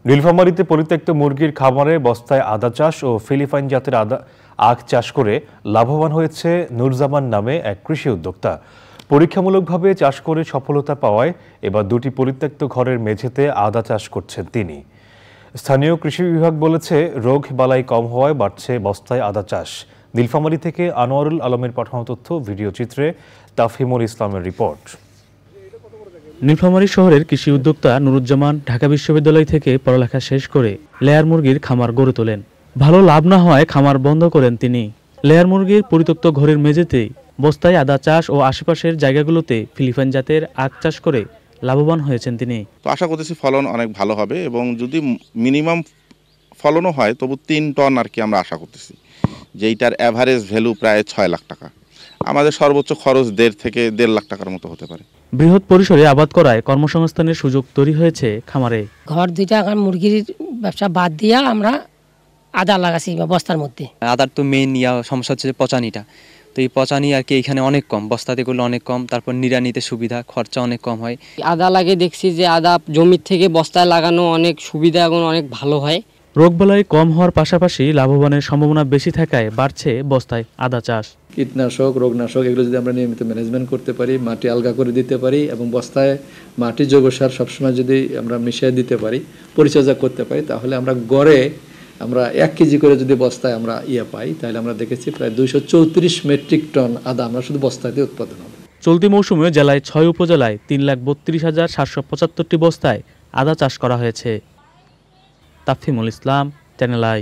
নীলফামারীতে পরিত্যক্ত মুরগির খামারে বস্তায় আদা চাষ ও ফিলিপাইন জাতের আখ চাষ করে লাভবান হয়েছে নুরজামান নামে এক কৃষি উদ্যোক্তা। পরীক্ষামূলকভাবে চাষ করে সফলতা পাওয়ায় এবার দুটি পরিত্যক্ত ঘরের মেঝেতে আদা চাষ করছেন তিনি। স্থানীয় কৃষি বিভাগ বলেছে, রোগ বালাই কম হওয়ায় বাড়ছে বস্তায় আদা চাষ। নীলফামারী থেকে আনোয়ারুল আলমের পাঠানো তথ্য, ভিডিও চিত্রে তাফহিমুল ইসলামের রিপোর্ট। নীলফামারী শহরের কৃষি উদ্যোক্তা নুরুজ্জামান ঢাকা বিশ্ববিদ্যালয় থেকে পড়ালেখা শেষ করে লেয়ার মুরগির খামার গড়ে তোলেন। ভালো লাভ না হওয়ায় খামার বন্ধ করেন তিনি। লেয়ার মুরগির পরিত্যক্ত ঘরের মেঝেতে বস্তায় আদা চাষ ও আশেপাশের জায়গাগুলোতে ফিলিপাইন জাতের আখ চাষ করে লাভবান হয়েছেন তিনি। তো আশা করতেছি ফলন অনেক ভালো হবে এবং যদি মিনিমাম ফলনও হয় তবু 3 টন আর কি আমরা আশা করতেছি, যেইটার অ্যাভারেজ ভ্যালু প্রায় 6 লাখ টাকা। আমাদের সর্বোচ্চ খরচ 1.5 থেকে 1.5 লাখ টাকার মতো হতে পারে। বৃহৎ পরিসরে আবাদ করায় কর্মসংস্থানের সুযোগ তৈরি হয়েছে খামারে। ঘর দুইটা এখন মুরগির ব্যবসা বাদ দিয়া আমরা আদা লাগাছি বস্তার মধ্যে। আদার তো মেইন সমস্যা হচ্ছে পচানিটা, তো এই পচানি আর কি এখানে অনেক কম, বস্তাতে করলে অনেক কম, তারপর নিড়ানিতে সুবিধা, খরচা অনেক কম হয়। আদা লাগে দেখছি যে আদা জমির থেকে বস্তায় লাগানো অনেক সুবিধা এবং অনেক ভালো হয়। রোগবালাই কম হওয়ার পাশাপাশি লাভবানের সম্ভাবনা বেশি থাকায় বাড়ছে বস্তায় আদা চাষ। কীটনাশক, রোগনাশক এগুলো যদি আমরা নিয়মিত ম্যানেজমেন্ট করতে পারি, মাটি আলগা করে দিতে পারি এবং বস্তায় মাটি জৈব সার সবসময় যদি আমরা মিশিয়ে দিতে পারি, পরিচর্যা করতে পারি, তাহলে আমরা গড়ে আমরা 1 কেজি করে যদি বস্তায় আমরা পাই, তাহলে আমরা দেখেছি প্রায় 234 মেট্রিক টন আদা আমরা শুধু বস্তাতে উৎপাদন হবে। চলতি মৌসুমে জেলায় 6 উপজেলায় 3,32,775টি বস্তায় আদা চাষ করা হয়েছে। তাফহিমুল ইসলাম, চ্যানেল আই।